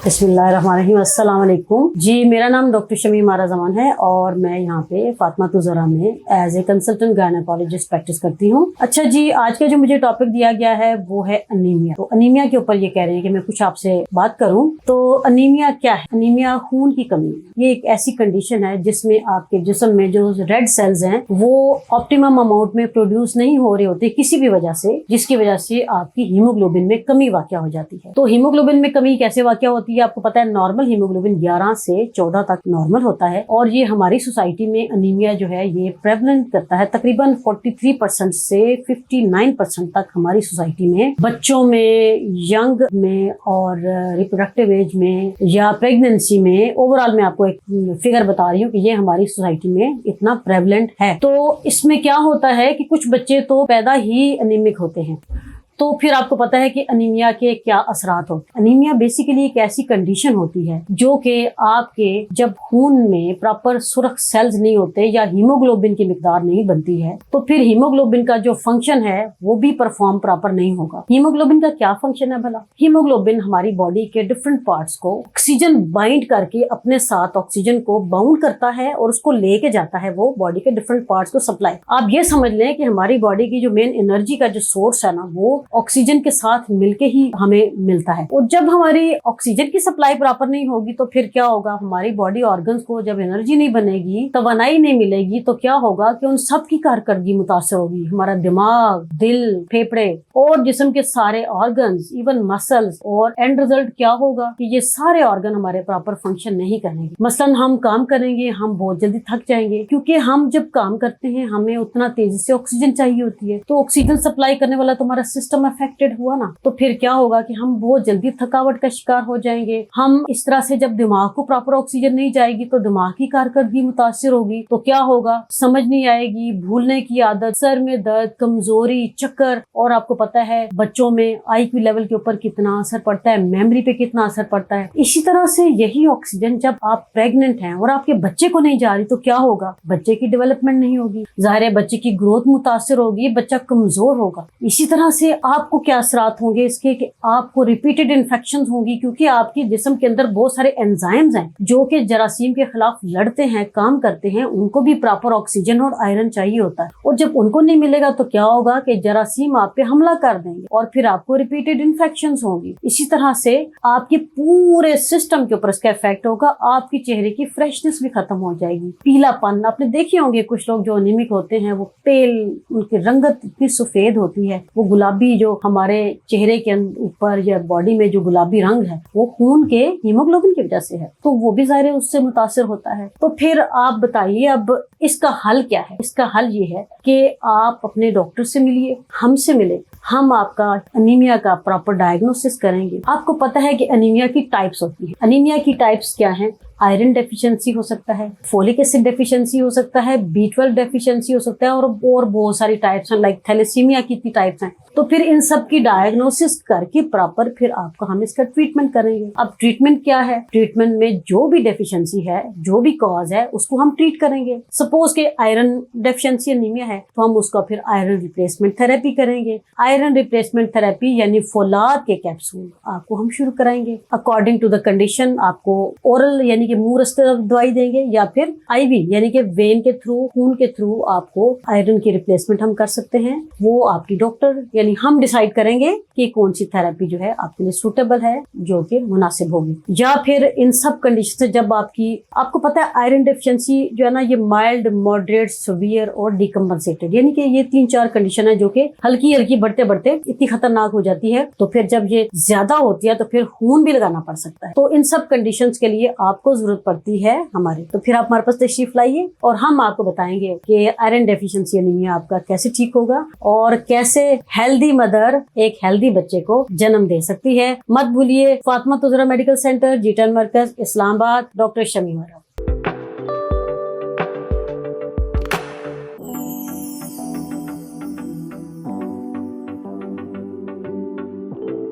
बिस्मिल्लाहिर्रहमानिर्रहीम। अस्सलाम वालेकुम जी। मेरा नाम डॉक्टर शमीम आरा जमान है और मैं यहाँ पे फातिमा तुज़रा में as a consultant gynaecologist practice करती हूँ। अच्छा जी, आज का जो मुझे टॉपिक दिया गया है वो है अनीमिया। तो अनीमिया के ऊपर ये कह रहे हैं कि मैं कुछ आपसे बात करूँ। तो अनीमिया क्या है? अनीमिया खून की कमी है। ये एक ऐसी कंडीशन है जिसमें आपके जिस्म में जो रेड सेल्स हैं वो ऑप्टिमम अमाउंट में प्रोड्यूस नहीं हो रहे होते किसी भी वजह से, जिसकी वजह से आपकी हीमोग्लोबिन में कमी वाक़या हो जाती है। तो हीमोग्लोबिन में कमी कैसे वाक़या होती है? आपको पता है नॉर्मल हीमोग्लोबिन 11 से 14 तक नॉर्मल होता है और ये हमारी सोसाइटी में अनीमिया जो है ये प्रेवलेंट करता है। तकरीबन 43% से 59% तक हमारी सोसाइटी में बच्चों में, यंग में और रिप्रोडक्टिव एज में या प्रेगनेंसी में, ओवरऑल मैं आपको एक फिगर बता रही हूँ कि ये हमारी सोसाइटी में इतना प्रेवलेंट है। तो इसमें क्या होता है कि कुछ बच्चे तो पैदा ही अनीमिक होते हैं। तो फिर आपको पता है कि अनीमिया के क्या असरात होते हैं। अनीमिया बेसिकली एक ऐसी कंडीशन होती है जो कि आपके जब खून में प्रॉपर सुरख सेल्स नहीं होते या हीमोग्लोबिन की मिकदार नहीं बनती है तो फिर हीमोग्लोबिन का जो फंक्शन है वो भी परफॉर्म प्रॉपर नहीं होगा। हीमोग्लोबिन का क्या फंक्शन है भला? हीमोग्लोबिन हमारी बॉडी के डिफरेंट पार्ट्स को ऑक्सीजन बाइंड करके अपने साथ ऑक्सीजन को बाउंड करता है और उसको लेके जाता है वो बॉडी के डिफरेंट पार्ट्स को सप्लाई। आप ये समझ लें कि हमारी बॉडी की जो मेन एनर्जी का जो सोर्स है ना वो ऑक्सीजन के साथ मिलके ही हमें मिलता है। और जब हमारी ऑक्सीजन की सप्लाई प्रॉपर नहीं होगी तो फिर क्या होगा? हमारी बॉडी ऑर्गन्स को जब एनर्जी नहीं बनेगी, तवानाई नहीं मिलेगी तो क्या होगा कि उन सब की कारकर्दगी मुतासर होगी। हमारा दिमाग, दिल, फेफड़े और जिस्म के सारे ऑर्गन्स, इवन मसल्स, और एंड रिजल्ट क्या होगा कि ये सारे ऑर्गन हमारे प्रॉपर फंक्शन नहीं करेंगे। मसलन हम काम करेंगे, हम बहुत जल्दी थक जाएंगे क्योंकि हम जब काम करते हैं हमें उतना तेजी से ऑक्सीजन चाहिए होती है। तो ऑक्सीजन सप्लाई करने वाला तो हमारा सिस्टम अफेक्टेड हुआ ना, तो फिर क्या होगा कि हम बहुत जल्दी थकावट का शिकार हो जाएंगे। हम इस तरह से जब दिमाग को प्रॉपर ऑक्सीजन नहीं जाएगी तो दिमाग की कारकर्दगी मुतासिर होगी। तो क्या होगा? समझ नहीं आएगी, भूलने की आदत, सर में दर्द, कमजोरी, चक्कर। और आपको पता है बच्चों में IQ लेवल के ऊपर कितना असर पड़ता है, मेमोरी पे कितना असर पड़ता है। इसी तरह से यही ऑक्सीजन जब आप प्रेग्नेंट हैं और आपके बच्चे को नहीं जा रही तो क्या होगा? बच्चे की डेवलपमेंट नहीं होगी, जाहिर है बच्चे की ग्रोथ मुतासिर होगी, बच्चा कमजोर होगा। इसी तरह से आपको क्या असरात होंगे इसके कि आपको रिपीटेड इन्फेक्शंस होंगी क्योंकि आपकी जिस्म के अंदर बहुत सारे एंजाइम्स हैं जो कि जरासीम के खिलाफ लड़ते हैं, काम करते हैं। उनको भी प्रॉपर ऑक्सीजन और आयरन चाहिए होता है और जब उनको नहीं मिलेगा तो क्या होगा कि जरासीम आप पे हमला कर देंगे और फिर आपको रिपीटेड इन्फेक्शंस होंगी। इसी तरह से आपके पूरे सिस्टम के ऊपर इसका इफेक्ट होगा। आपकी चेहरे की फ्रेशनेस भी खत्म हो जाएगी, पीलापन। आपने देखे होंगे कुछ लोग जो अनीमिक होते हैं वो पेल, उनकी रंगत इतनी सफेद होती है, वो गुलाबी जो हमारे चेहरे के ऊपर या बॉडी में जो गुलाबी रंग है वो खून के हीमोग्लोबिन की वजह से है, तो वो भी ज़ाहिर उससे मुतासिर होता है। तो फिर आप बताइए अब इसका हल क्या है? इसका हल ये है कि आप अपने डॉक्टर से मिलिए, हमसे मिले, हम आपका अनीमिया का प्रॉपर डायग्नोसिस करेंगे। आपको पता है कि अनीमिया की टाइप्स होती है। अनीमिया की टाइप्स क्या हैं? आयरन डेफिशिएंसी हो सकता है, फोलिक एसिड डेफिशिएंसी हो सकता है, B12 डेफिशिएंसी हो सकता है और बहुत सारी टाइप्स हैं, लाइक थैलेसीमिया की इतनी टाइप्स हैं। तो फिर इन सब की डायग्नोसिस करके प्रॉपर फिर आपको हम इसका ट्रीटमेंट करेंगे। अब ट्रीटमेंट क्या है? ट्रीटमेंट में जो भी डेफिशिएंसी है, जो भी कॉज है उसको हम ट्रीट करेंगे। सपोज के आयरन डेफिशिएंसी अनीमिया है तो हम उसका फिर आयरन रिप्लेसमेंट थेरेपी करेंगे। आयरन रिप्लेसमेंट थेरेपी यानी फौलाद के कैप्सूल आपको हम शुरू कराएंगे। अकॉर्डिंग टू द कंडीशन आपको ओरल यानी कि मुंह रस्ते दवाई देंगे या फिर IV यानी कि वेन के थ्रू, खून के थ्रू आपको आयरन की रिप्लेसमेंट हम कर सकते हैं। वो आपकी डॉक्टर यानी हम डिसाइड करेंगे कि कौन सी थेरेपी जो है आपके लिए सूटेबल है, जो कि मुनासिब होगी। या फिर इन सब कंडीशन से जब आपको पता है आयरन डेफिशिएंसी जो है ना ये माइल्ड, मॉडरेट, सीवियर और डिकम्पनसेटेड यानी कि ये 3-4 कंडीशन है जो कि हल्की हल्की बढ़ते बढ़ते इतनी खतरनाक हो जाती है। तो फिर जब ये ज्यादा होती है तो फिर खून भी लगाना पड़ सकता है। तो इन सब कंडीशन के लिए आपको जरूरत पड़ती है हमारी। तो फिर आप हमारे पास तशरीफ लाइए और हम आपको बताएंगे कि आयरन डेफिशिएंसी अनीमिया आपका कैसे ठीक होगा और कैसे हेल्दी मदर एक हेल्दी बच्चे को जन्म दे सकती है। मत भूलिए, फातिमा तुज़रा मेडिकल सेंटर, G10 मरकज, इस्लामाबाद, डॉक्टर शमीम आरा।